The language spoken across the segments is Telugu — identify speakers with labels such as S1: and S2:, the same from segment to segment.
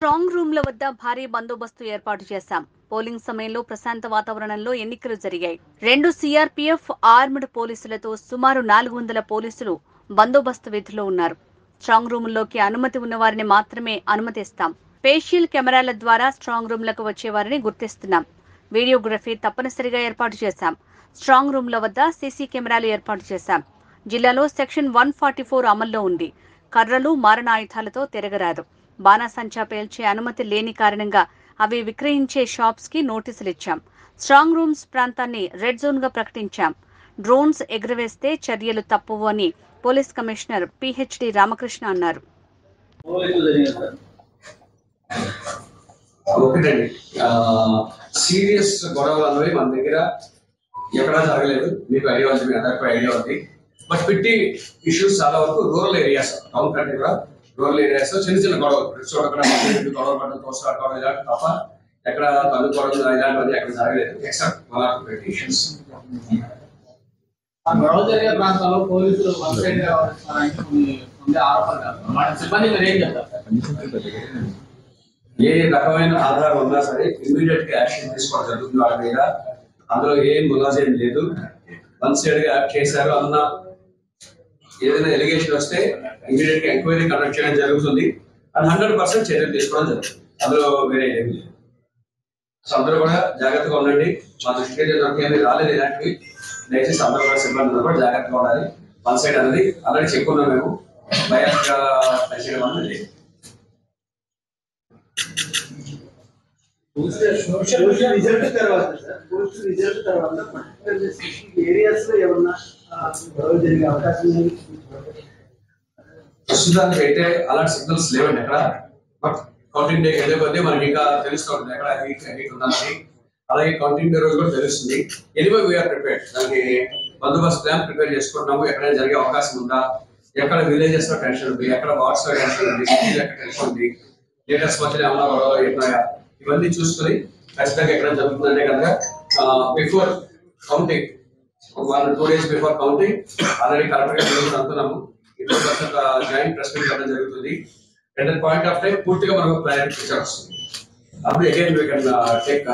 S1: స్ట్రాంగ్ రూమ్ల వద్ద భారీ బందోబస్తు ఏర్పాటు చేశాం. పోలింగ్ సమయంలో ప్రశాంత వాతావరణంలో ఎన్నికలు జరిగాయి. 2 సిఆర్పీఎఫ్ ఆర్మ్డ్ పోలీసులతో సుమారు 400 పోలీసులు బందోబస్తు విధిలో ఉన్నారు. స్ట్రాంగ్ రూముల్లోకి అనుమతి ఉన్నవారిని మాత్రమే అనుమతిస్తాం. ఫేషియల్ కెమెరాల ద్వారా స్ట్రాంగ్ రూమ్లకు వచ్చే వారిని గుర్తిస్తున్నాం. వీడియోగ్రఫీ తప్పనిసరిగా ఏర్పాటు చేశాం. స్ట్రాంగ్ రూమ్ల వద్ద సీసీ కెమెరాలు ఏర్పాటు చేశాం. జిల్లాలో సెక్షన్ 144 అమల్లో ఉంది. కర్రలు, మారణాయుధాలతో తిరగరాదు. బాణాసంచా పేల్చే అనుమతి లేని కారణంగా అవి విక్రయించే షాప్స్ కి నోటీసులు ఇచ్చాం. స్ట్రాంగ్ రూమ్స్ ప్రాంతాన్ని రెడ్ జోన్ గా ప్రకటించాం. డ్రోన్స్ ఎగురవేస్తే చర్యలు తప్పవు అని పోలీస్ కమిషనర్ పిహెచ్డి రామకృష్ణ అన్నారు.
S2: సీరియస్ గొడవలు అన్నవి మన దగ్గర ఎక్కడా జరగలేదు. మీకు ఐడియా ఉంది, మీ అందరికీ ఐడియా ఉంది. బట్ పిట్టి ఇష్యూస్ చాలా వరకు రూరల్ ఏరియాస్, టౌన్ కంటే కూడా రూరల్ ఏరియాస్ చిన్న చిన్న గొడవలు, గొడవ పడడం, తోసుకోవడం ఇలాంటి తప్ప ఎక్కడ కనుక్కోవడం ఇలాంటివన్నీ ఎక్కడ జరగలేదు. Except one or two issues.
S3: గొడవ జరిగే ప్రాంతాల్లో పోలీసులు సిబ్బంది మీరు ఏం చెప్తారు?
S2: ఏ రకమైన ఆధారం ఉన్నా సరే ఇమీడియట్ గా యాక్షన్ తీసుకోవడం జరుగుతుంది వాళ్ళ మీద. అందులో ఏం ములాజేం లేదు. వన్ సైడ్ గా యాక్ట్ చేశారు అన్న ఏదైనా ఎలిగేషన్ వస్తే ఇమీడియట్ గా ఎంక్వైరీ కండక్ట్ చేయడం జరుగుతుంది. అండ్ 100% చర్యలు తీసుకోవడం జరుగుతుంది. అందులో వేరే ఏమి లేదు. సో అందరూ కూడా జాగ్రత్తగా ఉండండి. మా దృష్టికి దొరికేది రాలేదు ఇలాంటివి. దయచేసి అందరూ కూడా సిబ్బంది కూడా జాగ్రత్తగా ఉండాలి. వన్ సైడ్ అనేది ఆల్రెడీ చెప్పుకున్నాం మేము. భయంగా పనిచేయడం అనేది ప్రస్తుతానికి అయితే అలాంటి సిగ్నల్స్ లేవండి ఎక్కడ. బట్ కౌంటింగ్ డే వెళ్ళే కొద్దీ మనకి ఇంకా తెలుస్తుంది ఎక్కడ హీట్ ఉందని. అలాగే కౌంటింగ్ డే రోజు కూడా తెలుస్తుంది. Anyway we are prepared. దానికి బందోబస్తు ప్లాన్ ప్రిపేర్ చేసుకుంటున్నాము. ఎక్కడైనా జరిగే అవకాశం ఉందా, ఎక్కడ విలేజెస్ లో టెన్షన్ ఉంది, ఎక్కడ వార్డ్స్ లో టెన్షన్ ఉంది, సిటీలో ఎక్కడ టెన్షన్ ఉంది, లీడర్స్ మధ్య ఏమన్నా గొడవ అవుతున్నాయా, ఇవన్నీ చూసుకొని ఖచ్చితంగా ఎక్కడ జరుగుతుందంటే కనుక before counting 1-2 days before counting already correct గా అనుకున్నాము. ఇప్పుడు జాయింట్ ప్రెస్ మీట్ అవ్వడం జరుగుతుంది. At the point of time పూర్తిగా మనకు క్లారిటీ పిక్చర్ వస్తుంది. అప్పుడు again we can take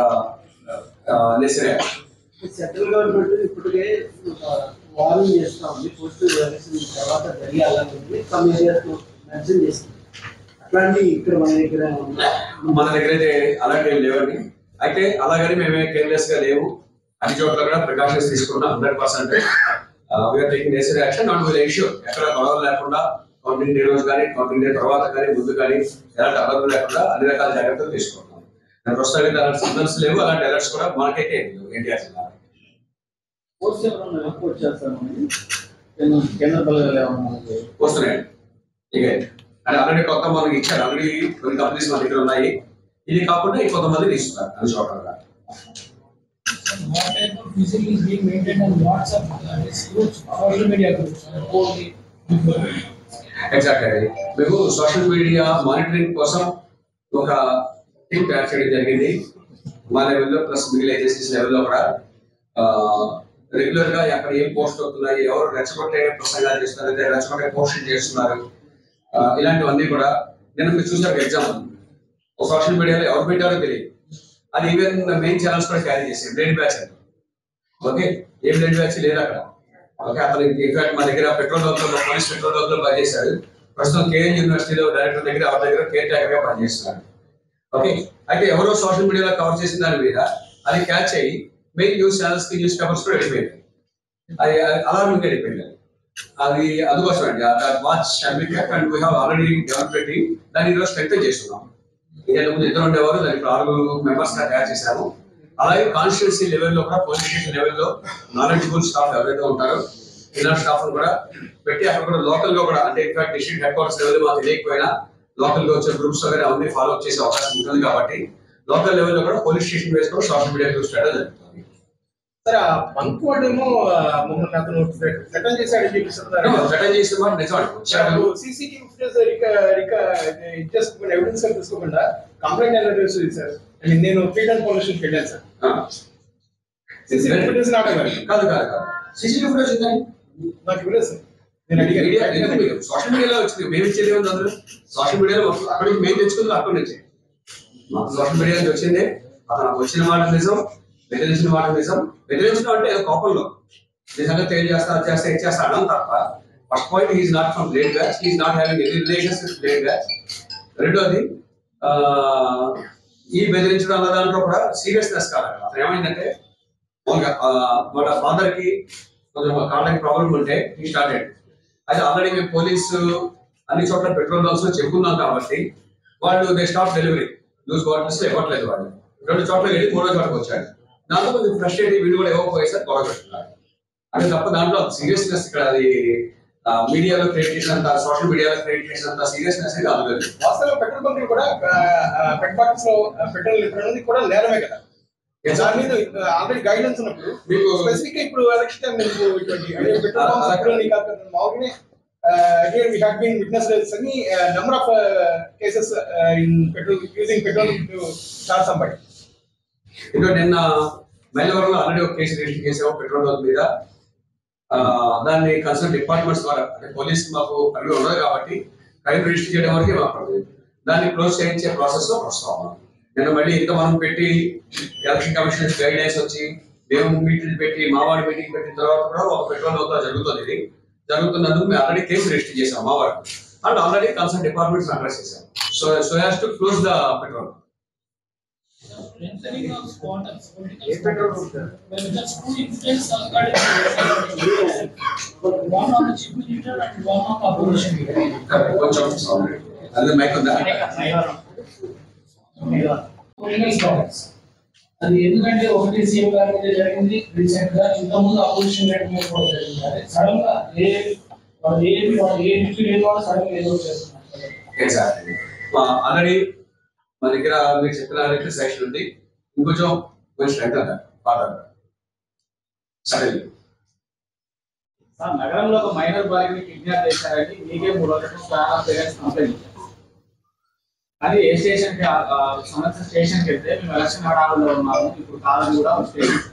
S2: necessary action.
S4: Central government ఇప్పటికే వార్నింగ్ చేస్తా ఉంది. పోస్ట్ తర్వాత జరిగాలని సమ్ ఏరియాస్ మెన్షన్ చేస్తుంది. అట్లాంటి ఇక్కడ మన
S2: దగ్గర అయితే అలాంటి ఏం లేవండి. అయితే అలాగని మేమే కేర్లెస్ గా లేవు. అన్ని చోట్ల కూడా ప్రికాషన్స్ తీసుకున్నాం. 100% we are taking necessary action on will issue. ఎక్కడ గొడవలు లేకుండా కౌంటింగ్ డే రోజు కానీ, కౌంటింగ్ డే తర్వాత కానీ, ముందు కానీ ఎలాంటి అలర్ట్ లేకుండా అన్ని రకాల జాగ్రత్తలు తీసుకుంటున్నాం. ప్రస్తుతానికి అలాంటి సిగ్నల్స్ లేవు. అలాంటి అలర్ట్స్ కూడా మనకైతే ఎన్టీఆర్ జిల్లా వస్తున్నాయండి. ఇక అంటే ఆల్రెడీ కొత్త మనకి ఇచ్చారు. ఆల్రెడీ కొన్ని కంపెనీస్ మన దగ్గర ఉన్నాయి. ఇది కాకుండా ఇంకొంతమంది ఇస్తున్నారు అన్ని చోట్ల. ఎగ్జాక్ట్లీ. మేము సోషల్ మీడియా మానిటరింగ్ కోసం ఒక టీమ్ తయారు చేయడం జరిగింది. మా లెవెల్లో ప్లస్ మిగిలిన ఏజెన్సీస్ లెవెల్లో కూడా రెగ్యులర్ గా ఎక్కడ ఏం పోస్ట్ అవుతున్నాయి, ఎవరు రెచ్చగొట్టే ప్రసంగాలు చేస్తున్నారు, రెచ్చగొట్టే పోస్టింగ్ చేస్తున్నారు, ఇలాంటివన్నీ కూడా నేను మీరు చూసారు. ఎగ్జాంపుల్ సోషల్ మీడియాలో ఎవరు పెట్టారో తెలియదు. అది ఈవెన్ మెయిన్ ఛానల్స్ కూడా క్యారీ చేసారు. బ్లైండ్ బ్యాచ్ అని. ఓకే, ఏ బ్లైండ్ బ్యాచ్ లేదు అక్కడ. ఓకే, అతను ఇన్ఫాక్ట్ మా దగ్గర పెట్రోల్ బంక్లో, పోలీస్ పెట్రోల్ బంక్లో పనిచేశారు. ప్రస్తుతం కేఎన్ యూనివర్సిటీలో డైరెక్టర్ దగ్గర ఎవరి దగ్గర కేర్ టేకర్ గా పనిచేస్తున్నారు. ఓకే, అయితే ఎవరో సోషల్ మీడియాలో కవర్ చేసిన దాని మీద అది క్యాచ్ అయ్యి మెయిన్ న్యూస్ ఛానల్స్ కి, న్యూస్ పేపర్స్ కూడా వెళ్ళిపోయింది. అది అలార్మింగ్ వెళ్ళిపోయింది. అది అందుకోసం అండి watch and we have already develop పెట్టి దాన్ని ఈరోజు స్ట్రెంగ్ చేస్తున్నాం. ఇంతకుముందు ఇద్దరు ఉండేవారు, దానికి 4 మెంబర్స్ గా తయారు చేశాము. అలాగే కాన్స్టిట్యూన్సీ లెవెల్లో కూడా, పోలీస్ స్టేషన్ లెవెల్లో నాలెడ్జబుల్ స్టాఫ్ ఎవరైతే ఉంటారో ఇలాంటి స్టాఫ్ కూడా పెట్టి అక్కడ కూడా లోకల్ గా కూడా, అంటే in fact district head quarters level మాకు తెలియకపోయినా లోకల్ గా వచ్చే గ్రూప్స్ అవన్నీ అవన్నీ ఫాలో అప్ చేసే అవకాశం ఉంటుంది. కాబట్టి లోకల్ లెవెల్లో కూడా పోలీస్ స్టేషన్ బేస్ కూడా సోషల్ మీడియా యూస్ చేయడం జరుగుతుంది.
S3: సార్ బంక్ వాడేమో మమ్మల్ని అతను సెటిల్ చేశాడని చెప్పిస్తున్నారు.
S2: సెటిల్ చేసిన మాట నిజం.
S3: సీసీటీవీ జస్ట్ ఎవిడెన్స్ తీసుకోకుండా కంప్లైంట్ ఎలా చేస్తుంది సార్? నేను ఫీల్డ్ అండ్ పొల్యూషన్కి వెళ్ళాను సార్. సీసీటీవీ ఫుటేజ్
S2: కాదు సీసీటీవీ ఫుటేజ్ ఉందండి.
S3: నాకు ఇవ్వలేదు సార్. నేను
S2: సోషల్ మీడియాలో వచ్చింది. మేము ఇచ్చేది ఏముంది? అందరూ సోషల్ మీడియాలో అక్కడికి మేము తెచ్చుకుంది అక్కడి నుంచి. మాకు సోషల్ మీడియా నుంచి వచ్చింది, అతను వచ్చిన మాట నిజం, బెదిరించిన మాట నిజం. బెదిరించడం అంటే ఏదో కోపంలో నిజంగా చేస్తే ఇచ్చేస్తా అన్నాం తప్ప. First point, he is not from blade batch, he is not having any relations with blade batch. రెండోది, ఈ బెదిరించడం అన్న దాంట్లో కూడా సీరియస్నెస్ కాదు. అతను ఏమైందంటే వాళ్ళ ఫాదర్ కి కొంచెం కాళ్ళకి ప్రాబ్లం ఉంటే ఈ స్టార్టెడ్. అది ఆల్రెడీ మేము పోలీసు అన్ని చోట్ల పెట్రోల్ బంక్స్ లో చెప్పుకున్నాం కాబట్టి వాళ్ళు they stop delivery, loose bottles ఇవ్వట్లేదు. వాళ్ళు 2 చోట్ల వెళ్ళి 3వ చోటకి వచ్చాడు. దాంతో కొంచెం ఫ్రస్ట్రేట్, వీళ్ళు కూడా ఇవ్వకపోయేసరికి గొడవ పెట్టున్నారు. అంటే తప్ప దాంట్లో సీరియస్నెస్ ఇక్కడ అది మీడియాలో క్రియేట్ చేసినంత, సోషల్ మీడియాలో క్రియేట్ చేసినంత సీరియస్నెస్ అయితే అందులో.
S3: వాస్తవంగా పెట్రోల్ బంక్ కూడా పెట్ బాటిల్స్ లో పెట్రోల్ నింపడం కూడా నేరమే కదా. దాని మీద ఆల్రెడీ గైడెన్స్ ఉన్నప్పుడు మీకు స్పెసిఫిక్ గా ఇప్పుడు ఎలక్షన్ టైం మీకు ఇటువంటి పెట్రోల్ బంక్స్ మామూలుగానే here we have been witnessed any number of cases in petrol, using petrol to start somebody.
S2: ఇంకా నిన్న మైలవరంలో ఆల్రెడీ ఒక కేసు రిజిస్టర్ చేసాము పెట్రోల్ బంక్ మీద. దాన్ని కన్సర్న్ డిపార్ట్మెంట్స్ ద్వారా, అంటే పోలీస్ మాకు పరిధి ఉండదు కాబట్టి క్రైమ్ రిజిస్టర్ చేయడం వరకే మాకు దాన్ని క్లోజ్ చేయించే ప్రాసెస్ లో వస్తాం. నిన్న మళ్ళీ ఇంకా మనం పెట్టి ఎలక్షన్ కమిషన్ గైడెన్స్ వచ్చి మేము మీటింగ్ పెట్టి మావాడి మీటింగ్ పెట్టిన తర్వాత కూడా ఒక పెట్రోల్ బంక్ జరుగుతుంది. ఇది జరుగుతున్నందుకు మేము ఆల్రెడీ కేసు రిజిస్టర్ చేసాం మా వారికి, and already concern departments address చేసాం. So has to close the petrol. కొంచెం అదే మైక్ ఉందా?
S5: అది ఎందుకంటే ఒకటి సీఎం గారి మీద జరిగింది రీసెంట్ గా, ఇంతకుముందు అపోజిషన్ రేట్ మీద కూడా జరిగింది. అదే సడన్ గా
S2: ఆల్రెడీ మన దగ్గర మీరు చెప్పిన సెక్షన్ ఉంది, ఇంకొంచెం స్ట్రెంత్ సడన్లీ.
S6: నగరంలో ఒక మైనర్ బాలికని కిడ్నాప్ చేశారని మీకే 3 రోజులు పేరెంట్స్ కంప్లైంట్ ఇచ్చారు. అది ఏ స్టేషన్ కి సంబంధించిన స్టేషన్ కి వెళ్తే మేము ఎలక్షన్ హడావుల్లో ఉన్నాము, ఇప్పుడు కాదని కూడా స్టేషన్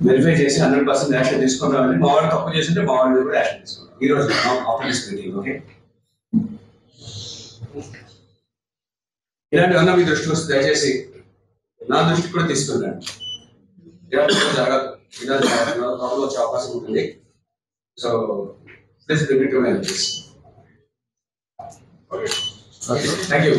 S2: వెరిఫై చేసి 100% యాక్షన్ తీసుకుంటామని. మా వాడు తప్పు చేస్తుంటే మా వాడి కూడా యాక్షన్ తీసుకుంటాం ఈ రోజు ఆఫీస్ మీటింగ్. ఓకే, ఇలాంటివన్నా మీ దృష్టికి వస్తే దయచేసి నా దృష్టికి కూడా తీసుకున్నాను. జరగదు, ప్రాబ్లం వచ్చే అవకాశం ఉంటుంది. So please bring it to my notice. Okay, thank you.